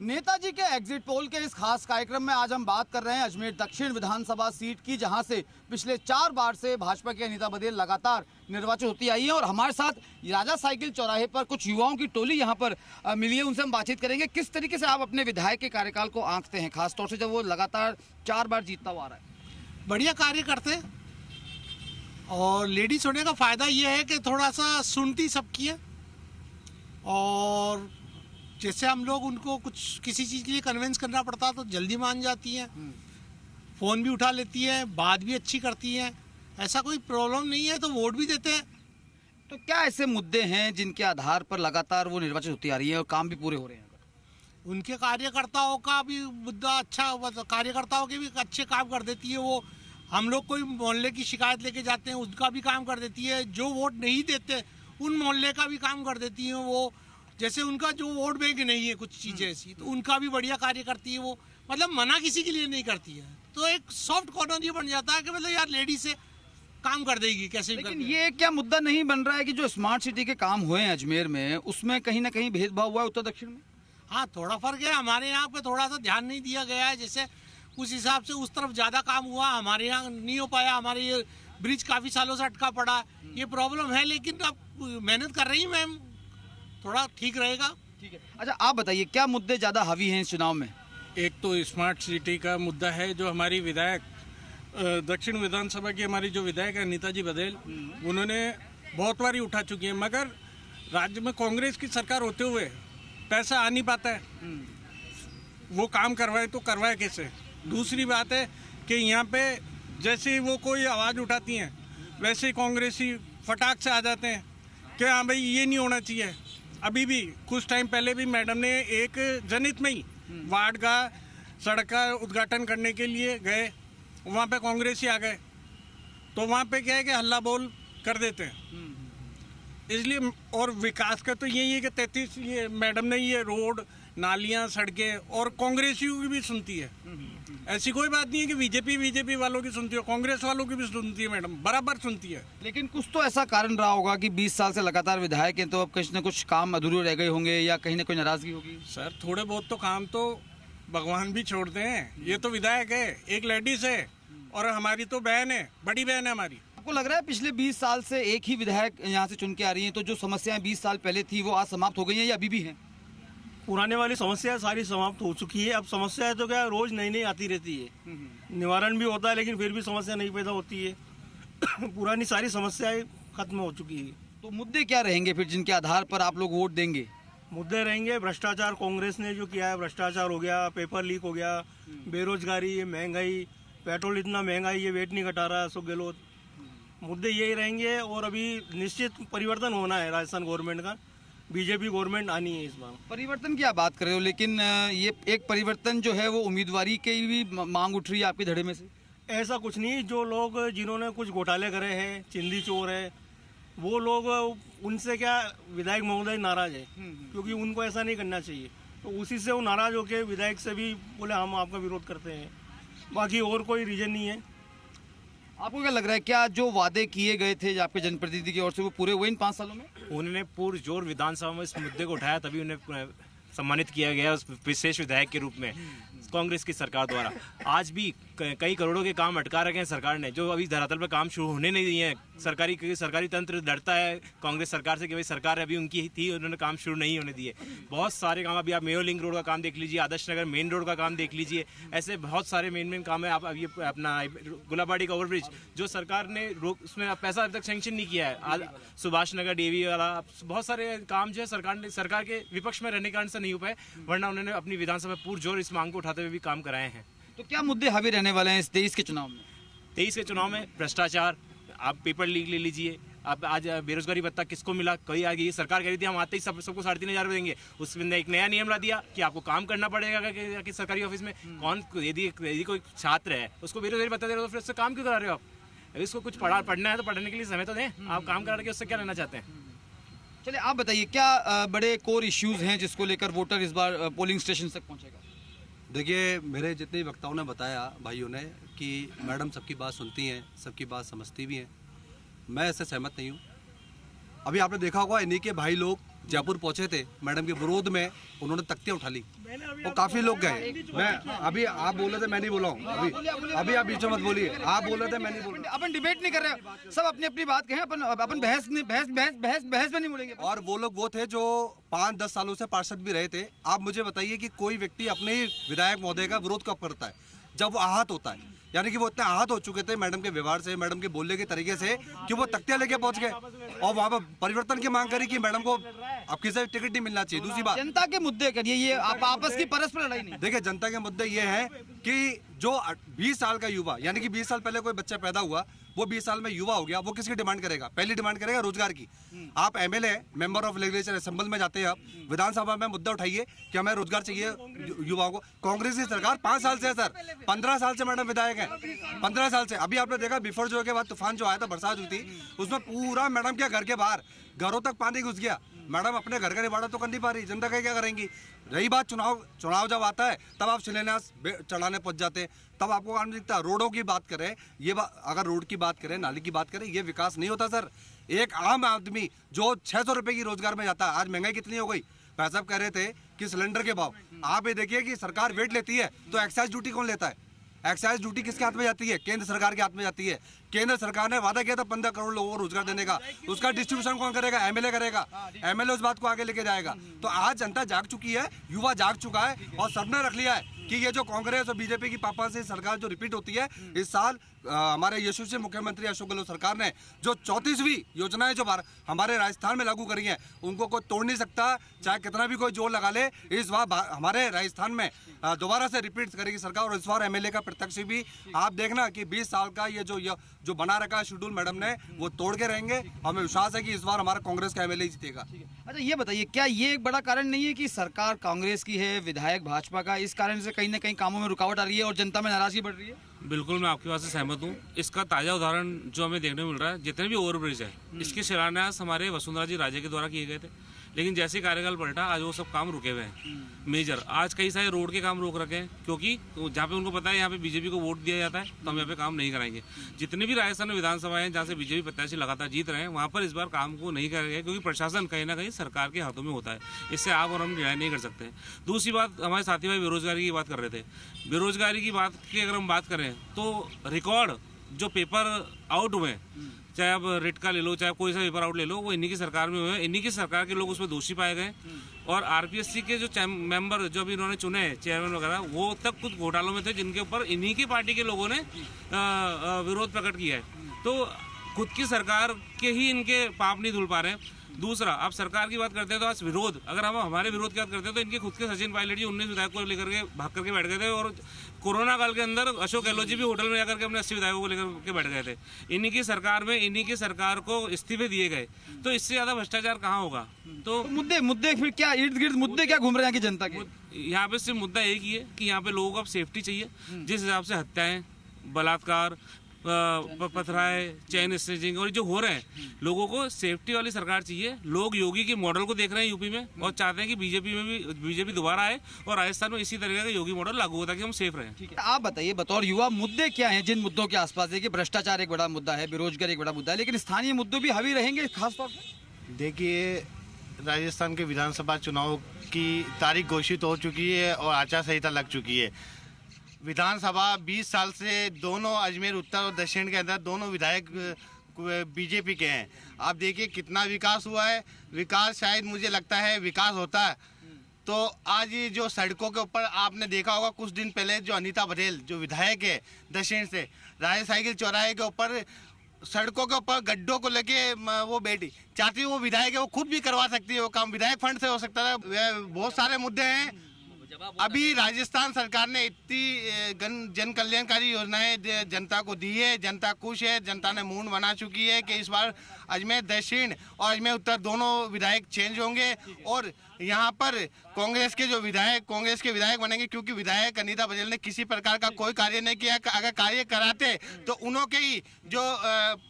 नेताजी के exit poll के इस खास कार्यक्रम में आज हम बात कर रहे हैं अजमेर दक्षिण विधानसभा सीट की, जहां से पिछले 4 बार से भाजपा की अनीता बघेल लगातार निर्वाचित होती आई है। और हमारे साथ राजा साइकिल चौराहे पर कुछ युवाओं की टोली यहां पर मिली है, उनसे हम बातचीत करेंगे। किस तरीके से आप अपने विधायक के कार्यकाल को आंकते हैं, खासतौर से जब वो लगातार 4 बार जीतता हुआ आ रहा है? बढ़िया कार्य करते हैं और लेडीज होने का फायदा ये है कि थोड़ा सा सुनती सबकी है, और जैसे हम लोग उनको कुछ किसी चीज़ के लिए कन्विंस करना पड़ता है तो जल्दी मान जाती हैं, फ़ोन भी उठा लेती हैं, बात भी अच्छी करती हैं, ऐसा कोई प्रॉब्लम नहीं है तो वोट भी देते हैं। तो क्या ऐसे मुद्दे हैं जिनके आधार पर लगातार वो निर्वाचित होती आ रही है और काम भी पूरे हो रहे हैं? उनके कार्यकर्ताओं का भी मुद्दा अच्छा, कार्यकर्ताओं के भी अच्छे काम कर देती है वो। हम लोग कोई मोहल्ले की शिकायत लेके जाते हैं उसका भी काम कर देती है, जो वोट नहीं देते उन मोहल्ले का भी काम कर देती है वो। जैसे उनका जो वोट बैंक नहीं है कुछ चीज़ें ऐसी, तो उनका भी बढ़िया कार्य करती है वो। मतलब मना किसी के लिए नहीं करती है, तो एक सॉफ्ट कॉर्नर ये बन जाता है कि मतलब यार लेडी से काम कर देगी कैसे भी। लेकिन ये क्या मुद्दा नहीं बन रहा है कि जो स्मार्ट सिटी के काम हुए हैं अजमेर में, उसमें कहीं ना कहीं भेदभाव हुआ है उत्तर दक्षिण में? हाँ, थोड़ा फर्क है। हमारे यहाँ पे थोड़ा सा ध्यान नहीं दिया गया है, जैसे उस हिसाब से उस तरफ ज़्यादा काम हुआ, हमारे यहाँ नहीं हो पाया। हमारे ये ब्रिज काफ़ी सालों से अटका पड़ा, ये प्रॉब्लम है। लेकिन अब मेहनत कर रही मैम, थोड़ा ठीक रहेगा। ठीक है। अच्छा, आप बताइए क्या मुद्दे ज़्यादा हावी हैं इस चुनाव में? एक तो स्मार्ट सिटी का मुद्दा है, जो हमारी विधायक दक्षिण विधानसभा की हमारी जो विधायक है नेताजी बघेल, उन्होंने बहुत बार उठा चुकी है, मगर राज्य में कांग्रेस की सरकार होते हुए पैसा आ नहीं पाता है। वो काम करवाए तो करवाए कैसे? दूसरी बात है कि यहाँ पे जैसे ही वो कोई आवाज़ उठाती हैं वैसे ही कांग्रेसी फटाक से आ जाते हैं कि हाँ भाई ये नहीं होना चाहिए। अभी भी कुछ टाइम पहले भी मैडम ने एक जनहित में ही वार्ड का सड़क का उद्घाटन करने के लिए गए, वहाँ पे कांग्रेसी आ गए, तो वहाँ पे क्या है कि हल्ला बोल कर देते हैं। इसलिए और विकास का तो यही है कि 33 ये मैडम ने ये रोड नालियाँ सड़कें और कांग्रेसियों की भी सुनती है। ऐसी कोई बात नहीं है कि बीजेपी वालों की सुनती है, कांग्रेस वालों की भी सुनती है मैडम, बराबर सुनती है। लेकिन कुछ तो ऐसा कारण रहा होगा कि 20 साल से लगातार विधायक हैं, तो अब कुछ न कुछ काम अधूरे रह गए होंगे या कहीं ना कोई नाराजगी होगी। सर थोड़े बहुत तो काम तो भगवान भी छोड़ते हैं। ये तो विधायक है, एक लेडीज है और हमारी तो बहन है, बड़ी बहन है हमारी। आपको लग रहा है पिछले 20 साल से एक ही विधायक यहाँ से चुन के आ रही हैं, तो जो समस्याएं 20 साल पहले थी वो आज समाप्त हो गई हैं या अभी भी हैं? पुराने वाली समस्या सारी समाप्त हो चुकी है। अब समस्या है तो क्या, रोज नई नई आती रहती है, निवारण भी होता है लेकिन फिर भी समस्या नहीं पैदा होती है। पुरानी सारी समस्याएं खत्म हो चुकी है। तो मुद्दे क्या रहेंगे फिर जिनके आधार पर आप लोग वोट देंगे? मुद्दे रहेंगे भ्रष्टाचार, कांग्रेस ने जो किया है, भ्रष्टाचार हो गया, पेपर लीक हो गया, बेरोजगारी, ये महंगाई, पेट्रोल इतना महंगा है, ये वेट नहीं घटा रहा अशोक गहलोत। मुद्दे यही रहेंगे और अभी निश्चित परिवर्तन होना है राजस्थान गवर्नमेंट का, बीजेपी गवर्नमेंट आनी है इस बार। परिवर्तन की आप बात कर रहे हो, लेकिन ये एक परिवर्तन जो है वो उम्मीदवारी की भी मांग उठ रही है आपके धड़े में से? ऐसा कुछ नहीं, जो लोग जिन्होंने कुछ घोटाले करे हैं, चिंदी चोर है, वो लोग, उनसे क्या विधायक महोदय नाराज है, क्योंकि उनको ऐसा नहीं करना चाहिए, तो उसी से वो नाराज होकर विधायक से भी बोले हम आपका विरोध करते हैं। बाकी और कोई रीजन नहीं है। आपको क्या लग रहा है, क्या जो वादे किए गए थे आपके जनप्रतिनिधि की ओर से वो पूरे हुए इन 5 सालों में? उन्होंने पुरजोर विधानसभा में इस मुद्दे को उठाया, तभी उन्हें सम्मानित किया गया उस विशेष विधायक के रूप में कांग्रेस की सरकार द्वारा। आज भी कई करोड़ों के काम अटका रखे हैं सरकार ने, जो अभी धरातल पर काम शुरू होने नहीं दिए हैं। सरकारी तंत्र डरता है कांग्रेस सरकार से कि भाई सरकार अभी उनकी ही थी, उन्होंने काम शुरू नहीं होने दिए। बहुत सारे काम, अभी आप मेयो लिंक रोड का काम देख लीजिए, आदर्श नगर मेन रोड का काम देख लीजिए, ऐसे बहुत सारे मेन काम है। आप अब ये अपना गुलाबाड़ी का ओवरब्रिज जो सरकार ने उसमें पैसा अभी तक सेंक्शन नहीं किया है, सुभाष नगर डेवी वाला, बहुत सारे काम जो है सरकार के विपक्ष में रहने के कारण से नहीं हो पाए, वरना उन्होंने अपनी विधानसभा में पुरजोर इस मांग को उठाते हुए भी काम कराए हैं। तो क्या मुद्दे हावी रहने वाले हैं इस 23 के चुनाव में? 23 के चुनाव में भ्रष्टाचार, आप पेपर लीक ले लीजिए, आप आज बेरोजगारी भत्ता किसको मिला? कोई आ गई सरकार कह रही थी हम आते ही सबको 3,500 देंगे, उसमें एक नया नियम ला दिया कि आपको काम करना पड़ेगा कि सरकारी ऑफिस में। कौन यदि कोई छात्र है उसको बेरोजगारी भत्ता दे रहे हो तो फिर उससे काम क्यों करा रहे हो आप? इसको कुछ पढ़ना है तो पढ़ने के लिए समय तो दें, आप काम करा के उससे क्या लेना चाहते हैं? चलिए आप बताइए, क्या बड़े कोर इश्यूज हैं जिसको लेकर वोटर इस बार पोलिंग स्टेशन तक पहुंचेगा? देखिए, मेरे जितने वक्ताओं ने बताया भाइयों ने कि मैडम सबकी बात सुनती हैं, सबकी बात समझती भी हैं, मैं इससे सहमत नहीं हूँ। अभी आपने देखा होगा इन्हीं के भाई लोग जयपुर पहुंचे थे मैडम के विरोध में, उन्होंने तख्तियां उठा ली और काफी लोग गए। मैं अभी आप बोल रहे थे, मैं नहीं बोला हूँ, अभी आप बीच में मत बोलिए, आप बोल रहे थे मैं नहीं बोल रहा। अपन डिबेट नहीं कर रहे, सब अपनी अपनी बात कहें, अपन बहस में नहीं बोलेंगे। और वो लोग वो थे जो 5-10 सालों से पार्षद भी रहे थे। आप मुझे बताइए कि कोई व्यक्ति अपने ही विधायक महोदय का विरोध कब करता है? जब वो आहत होता है। यानी कि वो इतने आहत हो चुके थे मैडम के व्यवहार से, मैडम के बोलने के तरीके से, कि वो तख्तियां लेके पहुंच गए और वहां पर परिवर्तन की मांग करी कि मैडम को अब किसी से टिकट नहीं मिलना चाहिए। दूसरी बात, जनता के मुद्दे करिए, ये आप आपस की परस्पर लड़ाई नहीं। देखिए जनता के मुद्दे ये हैं कि जो 20 साल का युवा, यानी कि 20 साल पहले कोई बच्चा पैदा हुआ, वो 20 साल में युवा हो गया, वो किसकी डिमांड करेगा? पहली डिमांड करेगा रोजगार की। आप MLA, member of legislature assembly में जाते हैं, आप विधानसभा में मुद्दा उठाइए कि हमें रोजगार चाहिए युवाओं को। कांग्रेस की सरकार 5 साल से है सर, 15 साल से मैडम विधायक है, 15 साल से। अभी आपने देखा बिफर जो के बाद तूफान जो आया था, बरसात हुई थी, उसमें पूरा मैडम के घर के बाहर घरों तक पानी घुस गया। मैडम अपने घर का निवाड़ा तो कर नहीं पा रही, जनता का क्या करेंगी? रही बात चुनाव जब आता है तब आप शिलान्यास चढ़ाने पहुंच जाते हैं, तब आपको काम दिखता है। रोडों की बात करें, ये अगर रोड की बात करें, नाली की बात करें, ये विकास नहीं होता सर। एक आम आदमी जो 600 रुपए की रोजगार में जाता है, आज महंगाई कितनी हो गई? भाई साहब कह रहे थे कि सिलेंडर के भाव, आप ये देखिए कि सरकार वेट लेती है तो एक्साइज ड्यूटी कौन लेता है? एक्साइज ड्यूटी किसके हाथ में जाती है? केंद्र सरकार के हाथ में जाती है। केंद्र सरकार ने वादा किया था 15 करोड़ लोगों को रोजगार देने का, उसका डिस्ट्रीब्यूशन कौन करेगा? एमएलए करेगा। एमएलए उस बात को आगे लेके जाएगा। तो आज जनता जाग चुकी है, युवा जाग चुका है और सबने रख लिया है कि ये जो कांग्रेस और बीजेपी की पापा से सरकार जो रिपीट होती है, इस साल हमारे यशस्वी मुख्यमंत्री अशोक गहलोत सरकार ने जो 34वीं योजनाएं जो हमारे राजस्थान में लागू करी हैं, उनको कोई तोड़ नहीं सकता, चाहे कितना भी कोई जोर लगा ले। इस बार हमारे राजस्थान में दोबारा से रिपीट करेगी सरकार और इस बार एमएलए का प्रत्यक्ष भी आप देखना कि 20 साल का ये जो बना रखा है शेड्यूल मैडम ने, वो तोड़ के रहेंगे। हमें विश्वास है कि इस बार हमारा कांग्रेस का एमएलए जीतेगा। अच्छा ये बताइए, क्या ये एक बड़ा कारण नहीं है कि सरकार कांग्रेस की है, विधायक भाजपा का, इस कारण से कहीं ना कहीं कामों में रुकावट आ रही है और जनता में नाराजगी बढ़ रही है? बिल्कुल, मैं आपकी बात से सहमत हूँ। इसका ताज़ा उदाहरण जो हमें देखने को मिल रहा है, जितने भी ओवरब्रिज है, इसके शिलान्यास हमारे वसुंधरा जी राजे के द्वारा किए गए थे, लेकिन जैसे कार्यकाल पलटा, आज वो सब काम रुके हुए हैं। मेजर आज कई सारे रोड के काम रोक रखे हैं, क्योंकि जहाँ पे उनको पता है यहाँ पे बीजेपी को वोट दिया जाता है, तो हम यहाँ पे काम नहीं कराएंगे। जितने भी राजस्थान में विधानसभाएं हैं जहाँ से बीजेपी प्रत्याशी लगातार जीत रहे हैं, वहाँ पर इस बार काम को नहीं करेंगे, क्योंकि प्रशासन कहीं ना कहीं सरकार के हाथों में होता है। इससे आप और हम निर्णय नहीं कर सकते। दूसरी बात, हमारे साथी भाई बेरोजगारी की बात कर रहे थे। बेरोजगारी की बात की अगर हम बात करें तो रिकॉर्ड जो पेपर आउट हुए, चाहे आप रेट का ले लो, चाहे कोई सा पेपर आउट ले लो, वो इन्हीं की सरकार में हुए हैं। इन्हीं की सरकार के लोग उसमें दोषी पाए गए और आरपीएससी के जो मेंबर जो अभी इन्होंने चुने हैं, चेयरमैन वगैरह, वो तक कुछ घोटालों में थे जिनके ऊपर इन्हीं की पार्टी के लोगों ने विरोध प्रकट किया है। तो खुद की सरकार के ही इनके पाप नहीं धुल पा रहे हैं। दूसरा, आप सरकार की बात करते हैं तो आज विरोध, अगर हम हमारे विरोध की बात करते हैं तो इनके खुद के सचिन पायलट जी 19 विधायक को लेकर के भाग करके बैठ गए थे और कोरोना काल के अंदर अशोक गहलोत जी भी होटल में जाकर के अपने 80 विधायकों को लेकर के बैठ गए थे। इन्हीं की सरकार में इन्हीं की सरकार को इस्तीफे दिए गए, तो इससे ज्यादा भ्रष्टाचार कहाँ होगा? तो मुद्दे फिर क्या इर्द गिर्द मुद्दे क्या घूम रहे हैं कि जनता के? यहाँ पे सिर्फ मुद्दा एक ही है कि यहाँ पे लोगों को अब सेफ्टी चाहिए। जिस हिसाब से हत्याएं, बलात्कार, पथराए, चेन स्नेचिंग और जो हो रहे हैं, लोगों को सेफ्टी वाली सरकार चाहिए। लोग योगी के मॉडल को देख रहे हैं यूपी में और चाहते हैं कि बीजेपी दोबारा आए और राजस्थान में इसी तरीके का योगी मॉडल लागू हो ताकि हम सेफ रहें। ठीक है, आप बताइए बतौर युवा मुद्दे क्या हैं जिन मुद्दों के आसपास? देखिए भ्रष्टाचार एक बड़ा मुद्दा है, बेरोजगारी एक बड़ा मुद्दा है, लेकिन स्थानीय मुद्दे भी हावी रहेंगे खासतौर पर? देखिए, राजस्थान के विधानसभा चुनाव की तारीख घोषित हो चुकी है और आचार संहिता लग चुकी है। विधानसभा 20 साल से दोनों अजमेर उत्तर और दक्षिण के अंदर दोनों विधायक बीजेपी के हैं। आप देखिए कितना विकास हुआ है। विकास शायद मुझे लगता है विकास होता है तो आज ये जो सड़कों के ऊपर आपने देखा होगा कुछ दिन पहले जो अनीता बघेल जो विधायक है दक्षिण से, राय साइकिल चौराहे के ऊपर सड़कों के ऊपर गड्ढों को लेके वो बेटी चाहती है, वो विधायक है, वो खुद भी करवा सकती है, वो काम विधायक फंड से हो सकता है। बहुत सारे मुद्दे हैं। अभी राजस्थान सरकार ने इतनी जन कल्याणकारी योजनाएं जनता को दी है, जनता खुश है, जनता ने मूड बना चुकी है कि इस बार अजमेर दक्षिण और अजमेर उत्तर दोनों विधायक चेंज होंगे और यहाँ पर कांग्रेस के विधायक बनेंगे, क्योंकि विधायक अनीता बघेल ने किसी प्रकार का कोई कार्य नहीं किया। अगर कार्य कराते तो उन्हों के ही जो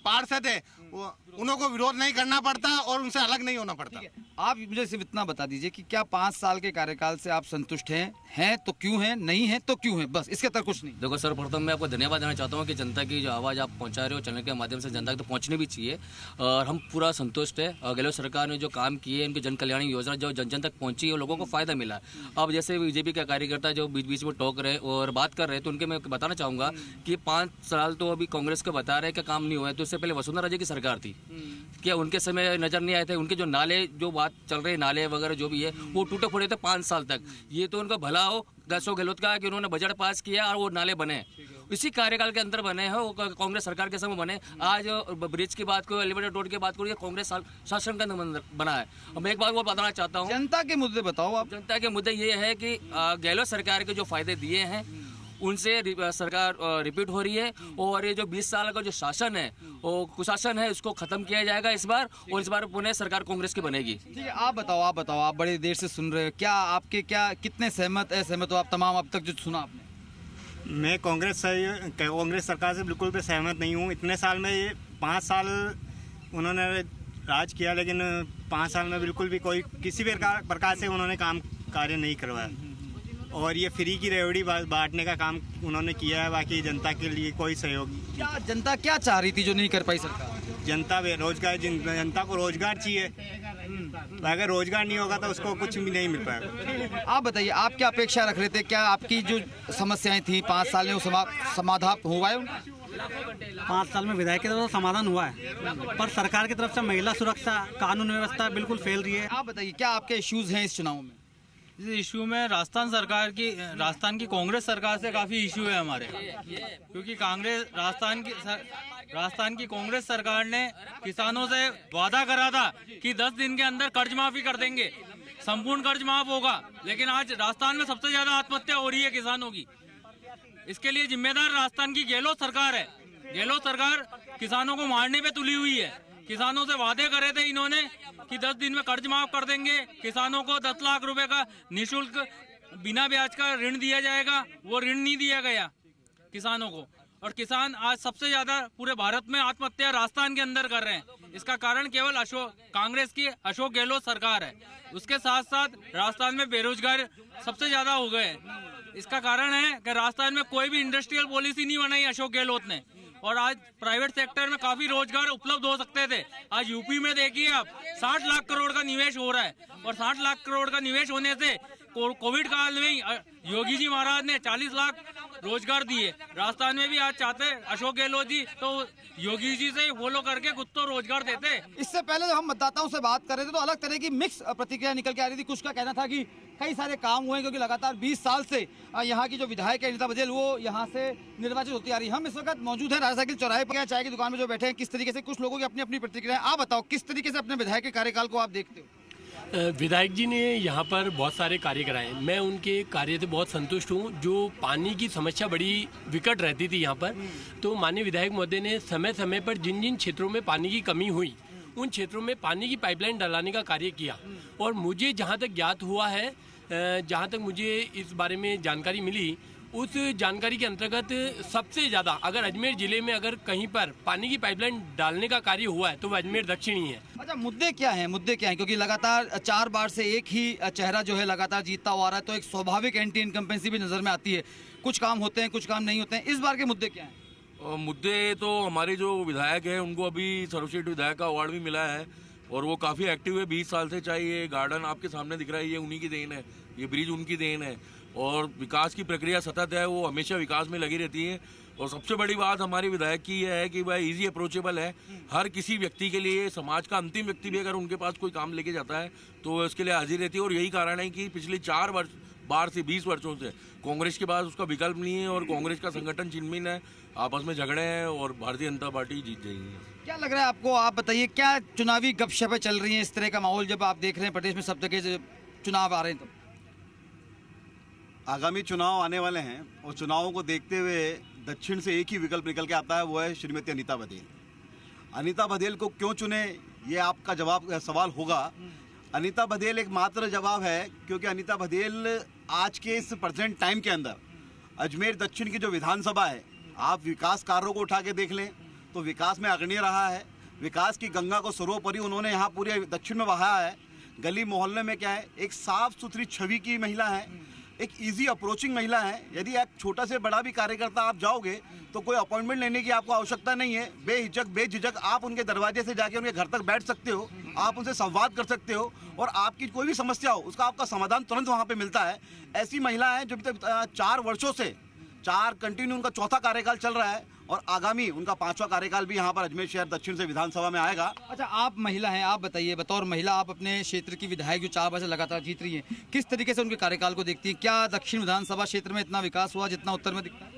पार्षद है वो उनको विरोध नहीं करना पड़ता और उनसे अलग नहीं होना पड़ता। आप मुझे सिर्फ इतना बता दीजिए कि क्या 5 साल के कार्यकाल से आप संतुष्ट हैं तो क्यों हैं, नहीं हैं तो क्यों हैं, बस इसके तक कुछ नहीं। देखो सर्वप्रथम मैं आपको धन्यवाद देना चाहता हूँ कि जनता की जो आवाज़ आप पहुँचा रहे हो चैनल के माध्यम से जनता तक तो पहुँचनी भी चाहिए, और हम पूरा संतुष्ट है। गहलोत सरकार ने जो काम किए, उनकी जन कल्याण योजना जो जन जन तक पहुँची और लोगों को फायदा मिला। अब जैसे बीजेपी का कार्यकर्ता जो बीच बीच में टोक रहे और बात कर रहे, तो उनके मैं बताना चाहूँगा कि 5 साल तो अभी कांग्रेस को बता रहे हैं कि काम नहीं हुआ है, तो इससे पहले वसुंधरा राजे की सरकार थी, क्या उनके समय नजर नहीं आए थे? उनके जो नाले जो बात चल रही नाले वगैरह जो भी है वो टूटे फूटे थे 5 साल तक। ये तो उनका भला हो अशोक गहलोत का कि उन्होंने बजट पास किया और वो नाले बने, इसी कार्यकाल के अंदर बने हैं, वो कांग्रेस सरकार के समय बने। आज ब्रिज की बात करो, एलिवेटेड रोड की बात करो, ये कांग्रेस शासन के अंदर बना है। और मैं एक बात वो बताना चाहता हूँ, जनता के मुद्दे बताओ आप। जनता के मुद्दे ये है कि गहलोत सरकार के जो फायदे दिए हैं उनसे सरकार रिपीट हो रही है, और ये जो 20 साल का जो शासन है वो कुशासन है, उसको खत्म किया जाएगा इस बार, और इस बार पुनः सरकार कांग्रेस की बनेगी। ठीक है, आप बताओ, आप बड़े देर से सुन रहे हो, क्या आपके कितने सहमत असहमत हो आप तमाम अब तक जो सुना आपने? मैं कांग्रेस सरकार से बिल्कुल भी सहमत नहीं हूँ। इतने साल में ये 5 साल उन्होंने राज किया, लेकिन 5 साल में बिल्कुल भी कोई किसी भी प्रकार से उन्होंने काम कार्य नहीं करवाया, और ये फ्री की रेवड़ी बांटने का काम उन्होंने किया है, बाकी जनता के लिए कोई सहयोग। क्या जनता क्या चाह रही थी जो नहीं कर पाई सरकार? जनता बेरोजगार, जनता को रोजगार चाहिए, अगर रोजगार नहीं होगा तो उसको कुछ भी नहीं मिल पाएगा। आप बताइए, आप क्या अपेक्षा रख रहे थे? क्या आपकी जो समस्याएं थी 5 साल में वो समाधान हुआ है? 5 साल में विधायक की तरफ से समाधान हुआ है, पर सरकार की तरफ से महिला सुरक्षा, कानून व्यवस्था बिल्कुल फेल रही है। आप बताइए, क्या आपके इश्यूज हैं इस चुनाव में? इस इशू में राजस्थान की कांग्रेस सरकार से काफ़ी इशू है हमारे, क्योंकि राजस्थान की कांग्रेस सरकार ने किसानों से वादा करा था कि 10 दिन के अंदर कर्ज माफी कर देंगे, संपूर्ण कर्ज माफ होगा, लेकिन आज राजस्थान में सबसे ज्यादा आत्महत्या हो रही है किसानों की। इसके लिए जिम्मेदार राजस्थान की गहलोत सरकार है। गहलोत सरकार किसानों को मारने पे तुली हुई है। किसानों से वादे करे थे इन्होंने कि 10 दिन में कर्ज माफ कर देंगे, किसानों को 10 लाख रुपए का निःशुल्क बिना ब्याज का ऋण दिया जाएगा, वो ऋण नहीं दिया गया किसानों को, और किसान आज सबसे ज्यादा पूरे भारत में आत्महत्या राजस्थान के अंदर कर रहे हैं। इसका कारण केवल कांग्रेस की अशोक गहलोत सरकार है। उसके साथ साथ राजस्थान में बेरोजगार सबसे ज्यादा हो गए। इसका कारण है कि राजस्थान में कोई भी इंडस्ट्रियल पॉलिसी नहीं बनाई अशोक गहलोत ने, और आज प्राइवेट सेक्टर में काफी रोजगार उपलब्ध हो सकते थे। आज यूपी में देखिए आप 60 लाख करोड़ का निवेश हो रहा है, और 60 लाख करोड़ का निवेश होने से कोविड काल में ही योगी जी महाराज ने 40 लाख रोजगार दिए। राजस्थान में भी आज चाहते अशोक गहलोत जी तो योगी जी से फॉलो करके खुद तो रोजगार देते। इससे पहले जब हम मतदाताओं से बात कर रहे थे तो अलग तरह की मिक्स प्रतिक्रिया निकल के आ रही थी। कुछ का कहना था कि कई सारे काम हुए हैं, क्योंकि लगातार 20 साल से यहाँ की जो विधायक है अनीता बघेल वो यहाँ से निर्वाचित होती आ रही है। हम इस वक्त मौजूद है राजा साइकिल चौराहे पर, चाय की दुकान में जो बैठे हैं, किस तरीके से कुछ लोगों की अपनी अपनी प्रतिक्रिया। आप बताओ, किस तरीके से अपने विधायक के कार्यकाल को आप देखते हो? विधायक जी ने यहाँ पर बहुत सारे कार्य कराए, मैं उनके कार्य से बहुत संतुष्ट हूँ। जो पानी की समस्या बड़ी विकट रहती थी यहाँ पर, तो माननीय विधायक महोदय ने समय समय पर जिन जिन क्षेत्रों में पानी की कमी हुई उन क्षेत्रों में पानी की पाइपलाइन डलाने का कार्य किया। और मुझे जहाँ तक ज्ञात हुआ है, जहाँ तक मुझे इस बारे में जानकारी मिली, उस जानकारी के अंतर्गत सबसे ज़्यादा अगर अजमेर जिले में अगर कहीं पर पानी की पाइपलाइन डालने का कार्य हुआ है तो वह अजमेर दक्षिण ही है। अच्छा, मुद्दे क्या हैं? क्योंकि लगातार 4 बार से एक ही चेहरा जो है लगातार जीतता हुआ आ रहा है, तो एक स्वाभाविक एंटी इनकम्पेंसी भी नजर में आती है। कुछ काम होते हैं, कुछ काम नहीं होते हैं। इस बार के मुद्दे क्या हैं? मुद्दे तो हमारे जो विधायक है उनको अभी सर्वश्रेष्ठ विधायक का अवार्ड भी मिला है, और वो काफ़ी एक्टिव है 20 साल से। चाहे ये गार्डन आपके सामने दिख रहा है, ये उन्हीं की देन है, ये ब्रिज उनकी देन है, और विकास की प्रक्रिया सतत है, वो हमेशा विकास में लगी रहती है। और सबसे बड़ी बात हमारी विधायक की यह है कि वह इजी अप्रोचेबल है हर किसी व्यक्ति के लिए। समाज का अंतिम व्यक्ति भी अगर उनके पास कोई काम लेके जाता है तो उसके लिए हाजिर रहती है। और यही कारण है कि पिछले 4 बार से 20 वर्षों से कांग्रेस के पास उसका विकल्प नहीं है, और कांग्रेस का संगठन छिनभिन है, आपस में झगड़े हैं, और भारतीय जनता पार्टी जीत जाएगी। क्या लग रहा है आपको? आप बताइए, क्या चुनावी गपशपें चल रही हैं इस तरह का माहौल जब आप देख रहे हैं प्रदेश में सब जगह चुनाव आ रहे हैं? तो आगामी चुनाव आने वाले हैं, और चुनावों को देखते हुए दक्षिण से एक ही विकल्प निकल के आता है, वो है श्रीमती अनीता बघेल। अनीता बघेल को क्यों चुने, ये आपका सवाल होगा। अनीता बघेल एक मात्र जवाब है, क्योंकि अनीता बघेल आज के इस प्रेजेंट टाइम के अंदर अजमेर दक्षिण की जो विधानसभा है, आप विकास कार्यों को उठा के देख लें तो विकास में अग्रणी रहा है। विकास की गंगा को सर्वोपरि उन्होंने यहाँ पूरे दक्षिण में बहाया है। गली मोहल्ले में क्या है, एक साफ सुथरी छवि की महिला है, एक इजी अप्रोचिंग महिला है। यदि आप छोटा से बड़ा भी कार्यकर्ता आप जाओगे तो कोई अपॉइंटमेंट लेने की आपको आवश्यकता नहीं है। बेझिझक आप उनके दरवाजे से जाके उनके घर तक बैठ सकते हो, आप उनसे संवाद कर सकते हो और आपकी कोई भी समस्या हो उसका आपका समाधान तुरंत वहाँ पे मिलता है। ऐसी महिला है जो 4 वर्षों से 4 कंटिन्यू उनका चौथा कार्यकाल चल रहा है और आगामी उनका 5वां कार्यकाल भी यहाँ पर अजमेर शहर दक्षिण से विधानसभा में आएगा। अच्छा, आप महिला हैं, आप बताइए, बतौर महिला आप अपने क्षेत्र की विधायक जो 4 बार से लगातार जीत रही हैं, किस तरीके से उनके कार्यकाल को देखती हैं? क्या दक्षिण विधानसभा क्षेत्र में इतना विकास हुआ जितना उत्तर में दिखता है?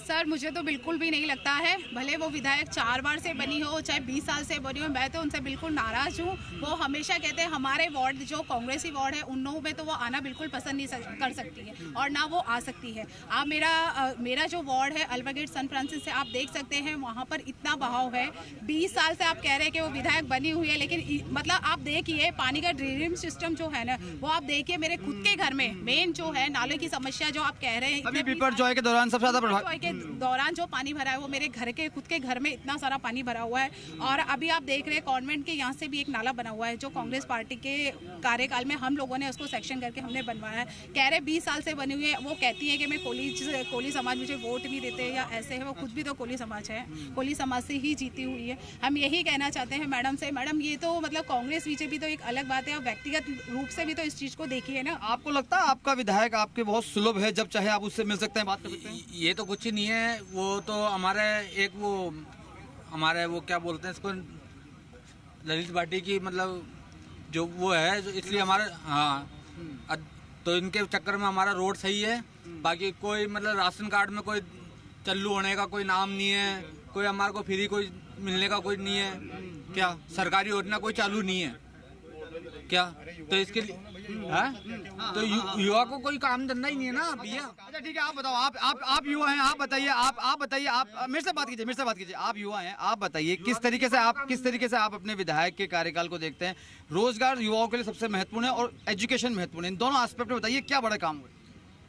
सर, मुझे तो बिल्कुल भी नहीं लगता है। भले वो विधायक 4 बार से बनी हो, चाहे 20 साल से बनी हो, मैं तो उनसे बिल्कुल नाराज हूँ। वो हमेशा कहते हैं हमारे वार्ड जो कांग्रेसी वार्ड है उन लोगों में तो वो आना बिल्कुल पसंद नहीं कर सकती है और ना वो आ सकती है। आप मेरा जो वार्ड है अल्वा गेट सन फ्रांसिस से आप देख सकते हैं, वहाँ पर इतना बहाव है। 20 साल से आप कह रहे हैं कि वो विधायक बनी हुई है, लेकिन मतलब आप देखिए पानी का ड्रेनेज सिस्टम जो है ना, वो आप देखिए मेरे खुद के घर में मेन जो है नाले की समस्या जो आप कह रहे हैं, अभी पेपर जॉय के दौरान सबसे ज्यादा प्रभावित दौरान जो पानी भरा है वो मेरे घर के खुद के घर में इतना सारा पानी भरा हुआ है। और अभी आप देख रहे हैं कॉन्वेंट के यहाँ से भी एक नाला बना हुआ है जो कांग्रेस पार्टी के कार्यकाल में हम लोगों ने उसको सेक्शन करके हमने बनवाया है। कह रहे 20 साल से बनी हुई है। वो कहती है कि मैं कोली समाज मुझे वोट नहीं देते या ऐसे है। वो खुद भी तो कोली समाज है, कोली समाज से ही जीती हुई है। हम यही कहना चाहते हैं मैडम से, मैडम ये तो मतलब कांग्रेस बीजेपी तो एक अलग बात है, और व्यक्तिगत रूप से भी तो इस चीज को देखिए ना। आपको लगता है आपका विधायक आपके बहुत सुलभ है, जब चाहे आप उससे मिल सकते हैं, बात कर सकते हैं? ये तो कुछ ही नहीं है। वो तो हमारे एक हमारे क्या बोलते हैं इसको, ललित पार्टी की मतलब जो वो है, इसलिए हमारे तो इनके चक्कर में हमारा रोड सही है। बाकी कोई मतलब राशन कार्ड में कोई चालू होने का कोई नाम नहीं है, कोई हमारे को फ्री कोई मिलने का कोई नहीं है, क्या सरकारी योजना कोई चालू नहीं है क्या? तो इसके लिए तो युवा को कोई काम धंधा ही नहीं है ना भैया। अच्छा ठीक है, आप बताओ, आप युवा हैं, आप बताइए, आप बताइए, आप मेरे से बात कीजिए, आप युवा हैं, आप बताइए किस तरीके से आप अपने विधायक के कार्यकाल को देखते हैं? रोजगार युवाओं के लिए सबसे महत्वपूर्ण है और एजुकेशन महत्वपूर्ण है, इन दोनों एस्पेक्ट में बताइए क्या बड़ा काम हुआ?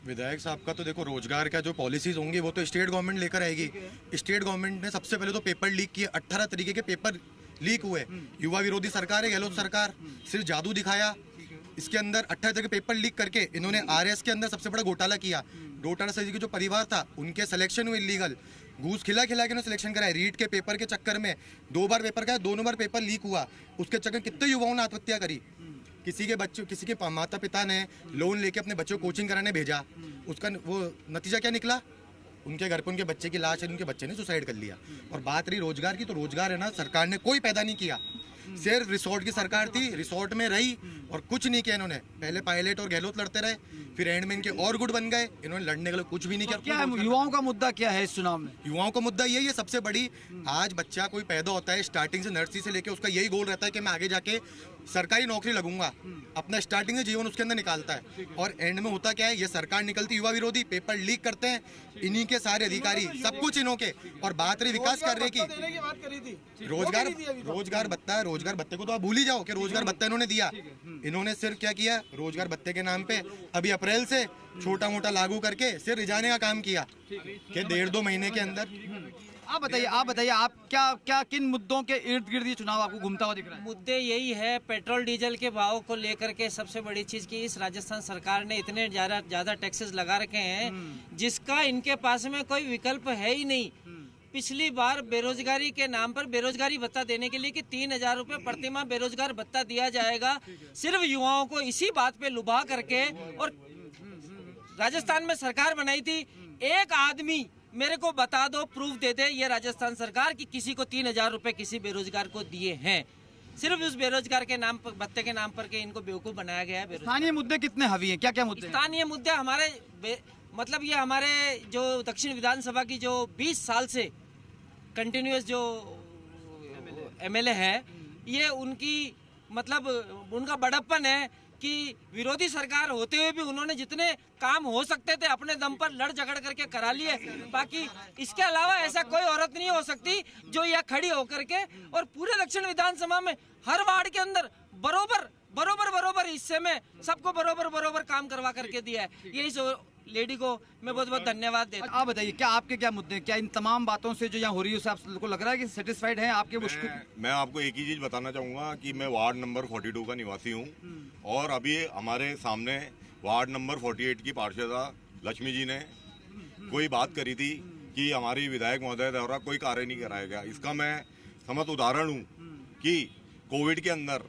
विधायक साहब का तो देखो, रोजगार का जो पॉलिसीज होंगी वो तो स्टेट गवर्नमेंट लेकर आएगी। स्टेट गवर्नमेंट ने सबसे पहले तो पेपर लीक किए, 18 तरीके के पेपर लीक हुए। युवा विरोधी सरकार है गहलोत सरकार, सिर्फ जादू दिखाया। इसके अंदर 18 तरह के पेपर लीक करके इन्होंने आरएस के अंदर सबसे बड़ा घोटाला किया। डोटाला सर जी के जो परिवार था उनके सिलेक्शन हुए इलीगल, घूस खिला के उन्होंने सिलेक्शन कराया। रीट के पेपर के चक्कर में 2 बार पेपर का, दोनों बार पेपर लीक हुआ। उसके चक्कर कितने युवाओं ने आत्महत्या करी। किसी के माता पिता ने लोन लेके अपने बच्चों को कोचिंग कराने भेजा, उसका वो नतीजा क्या निकला? उनके घर पे उनके बच्चे की लाश है, उनके बच्चे ने सुसाइड कर लिया। और बात रही रोजगार की, तो रोजगार है ना, सरकार ने कोई पैदा नहीं किया। सिर्फ रिसोर्ट की सरकार थी, रिसोर्ट में रही और कुछ नहीं किया इन्होंने। पहले पायलट और गहलोत लड़ते रहे, फिर एंड में इनके और गुट बन गए, इन्होंने लड़ने के लिए कुछ भी नहीं किया। क्या है युवाओं का मुद्दा, क्या है इस चुनाव में? युवाओं का मुद्दा यही है सबसे बड़ी। आज बच्चा कोई पैदा होता है, स्टार्टिंग से नर्सरी से लेके उसका यही गोल रहता है कि मैं आगे जाके सरकारी नौकरी लगूंगा, अपना स्टार्टिंग से जीवन उसके अंदर निकालता है। और एंड में होता क्या है, ये सरकार निकलती युवा विरोधी, पेपर लीक करते हैं इन्हीं के सारे अधिकारी, सब कुछ इन्हों के। और बात रही विकास कर रहे की रोजगार भत्ता है, रोजगार भत्ते को तो आप भूल ही जाओ कि रोजगार भत्ता इन्होंने दिया। इन्होंने सिर्फ क्या किया, रोजगार भत्ते के नाम पे अभी अप्रैल से छोटा मोटा लागू करके सिर्फ रिझाने का काम किया कि 1.5-2 महीने के अंदर। आप बताइए आप क्या किन मुद्दों के इर्द गिर्द ये चुनाव आपको घूमता हुआ दिख रहा है? मुद्दे यही है, पेट्रोल डीजल के भाव को लेकर के सबसे बड़ी चीज की इस राजस्थान सरकार ने इतने ज्यादा टैक्सेस लगा रखे हैं जिसका इनके पास में कोई विकल्प है ही नहीं। पिछली बार बेरोजगारी के नाम पर बेरोजगारी भत्ता देने के लिए कि 3,000 रुपए प्रतिमाह बेरोजगार भत्ता दिया जाएगा, सिर्फ युवाओं को इसी बात पे लुभा करके। और राजस्थान में सरकार बनाई थी, एक आदमी मेरे को बता दो, प्रूफ दे दे ये राजस्थान सरकार की किसी को 3,000 रुपए किसी बेरोजगार को दिए हैं। सिर्फ उस बेरोजगार के नाम पर, भत्ते के नाम पर के इनको बेवकूफ बनाया गया है। स्थानीय मुद्दे कितने हावी हैं, क्या क्या मुद्दे? स्थानीय मुद्दे हमारे मतलब ये हमारे जो दक्षिण विधानसभा की जो 20 साल से कंटिन्यूअस जो एमएलए है, ये उनकी मतलब उनका बड़प्पन है कि विरोधी सरकार होते हुए भी उन्होंने जितने काम हो सकते थे अपने दम पर लड़ झगड़ करके करा लिए। बाकी इसके अलावा ऐसा कोई औरत नहीं हो सकती जो यह खड़ी होकर के और पूरे दक्षिण विधानसभा में हर वार्ड के अंदर बरोबर हिस्से में सबको बरोबर काम करवा करके दिया है। यही लेडी को मैं बहुत बहुत धन्यवाद देता हूं। आप बताइए क्या आपके क्या मुद्दे हैं? क्या इन तमाम बातों से जो यहाँ हो रही है उससे आपको लग रहा है कि सेटिस्फाइड हैं आपके मुश्किल? मैं आपको एक ही चीज़ बताना चाहूँगा कि मैं वार्ड नंबर 42 का निवासी हूँ और अभी हमारे सामने वार्ड नंबर 48 की पार्षदा लक्ष्मी जी ने कोई बात करी थी कि हमारी विधायक महोदय द्वारा कोई कार्य नहीं कराया गया। इसका मैं समस्त उदाहरण हूँ कि कोविड के अंदर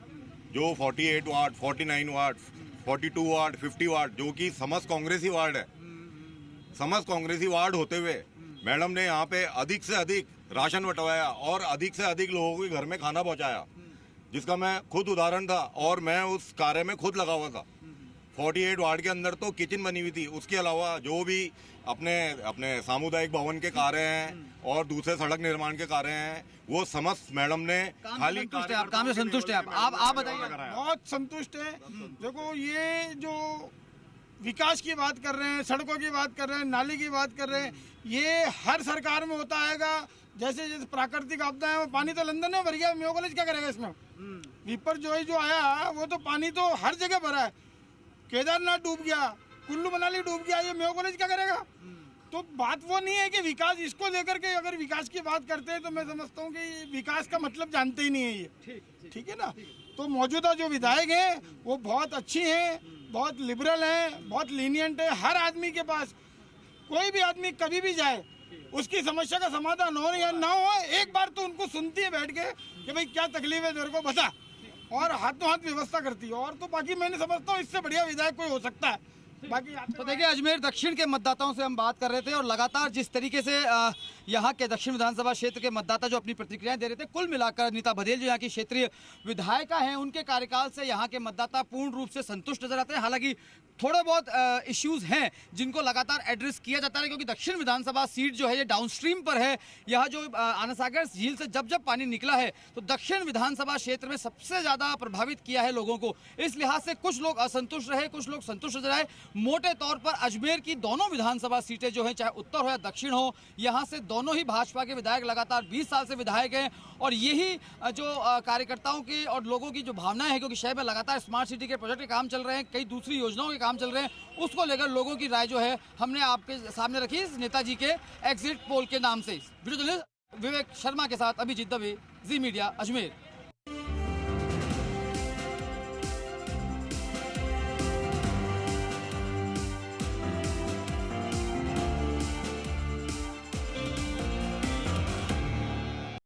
जो 48 वार्ड, 49 वार्ड, 42 वार्ड, 50 वार्ड जो कि समस्त कांग्रेसी वार्ड है, समस्त कांग्रेसी वार्ड होते हुए मैडम ने यहाँ पे अधिक से अधिक राशन बंटवाया और अधिक से अधिक लोगों के घर में खाना पहुँचाया, जिसका मैं खुद उदाहरण था और मैं उस कार्य में खुद लगा हुआ था। 48 वार्ड के अंदर तो किचन बनी हुई थी, उसके अलावा जो भी अपने सामुदायिक भवन के कार्य हैं और दूसरे सड़क निर्माण के कार्य हैं वो समस्त मैडम ने खाली काम से संतुष्ट है आप बताइए। बहुत संतुष्ट है। देखो ये जो विकास की बात कर रहे हैं, सड़कों की बात कर रहे हैं, नाली की बात कर रहे हैं, ये हर सरकार में होता आएगा। जैसे जैसे प्राकृतिक आपदा है, पानी तो लंदन में भर गया, मेयो कॉलेज क्या करेगा इसमें? विपर जो आया वो तो पानी तो हर जगह भरा है, केदारनाथ डूब गया, कुल्लू मनाली डूब गया, ये मेयो कॉलेज क्या करेगा? तो बात वो नहीं है कि विकास इसको लेकर के अगर विकास की बात करते हैं तो मैं समझता हूँ कि विकास का मतलब जानते ही नहीं है ये, ठीक है ना। तो मौजूदा जो विधायक हैं वो बहुत अच्छी हैं, बहुत लिबरल हैं, बहुत लीनियंट है। हर आदमी के पास, कोई भी आदमी कभी भी जाए उसकी समस्या का समाधान हो या ना हो, एक बार तो उनको सुनती है बैठ के कि भाई क्या तकलीफ है तेरे को बता, और हाथों हाथ व्यवस्था करती है। और तो बाकी मैंने समझता हूँ इससे बढ़िया विधायक कोई हो सकता है। बाकी तो देखिए अजमेर दक्षिण के मतदाताओं से हम बात कर रहे थे और लगातार जिस तरीके से यहाँ के दक्षिण विधानसभा क्षेत्र के मतदाता जो अपनी प्रतिक्रियाएं दे रहे थे, कुल मिलाकर अनीता बघेल जो यहाँ की क्षेत्रीय विधायिका हैं उनके कार्यकाल से यहाँ के मतदाता पूर्ण रूप से संतुष्ट नजर आते हैं। हालांकि थोड़े बहुत इश्यूज हैं जिनको लगातार एड्रेस किया जाता है, क्योंकि दक्षिण विधानसभा सीट जो है ये डाउनस्ट्रीम पर है। यहाँ जो आना सागर झील से जब जब पानी निकला है तो दक्षिण विधानसभा क्षेत्र में सबसे ज़्यादा प्रभावित किया है लोगों को। इस लिहाज से कुछ लोग असंतुष्ट रहे, कुछ लोग संतुष्ट नजर आए। मोटे तौर पर अजमेर की दोनों विधानसभा सीटें जो हैं, चाहे उत्तर हो या दक्षिण हो, यहाँ से दोनों ही भाजपा के विधायक लगातार 20 साल से विधायक हैं। और यही जो कार्यकर्ताओं की और लोगों की जो भावनाएं हैं, क्योंकि शहर में लगातार स्मार्ट सिटी के प्रोजेक्ट के काम चल रहे हैं, कई दूसरी योजनाओं के काम चल रहे हैं, उसको लेकर लोगों की राय जो है हमने आपके सामने रखी इस नेताजी के एग्जिट पोल के नाम से। वीडियो जर्नलिस्ट विवेक शर्मा के साथ अभिजीत दवे, जी मीडिया अजमेर।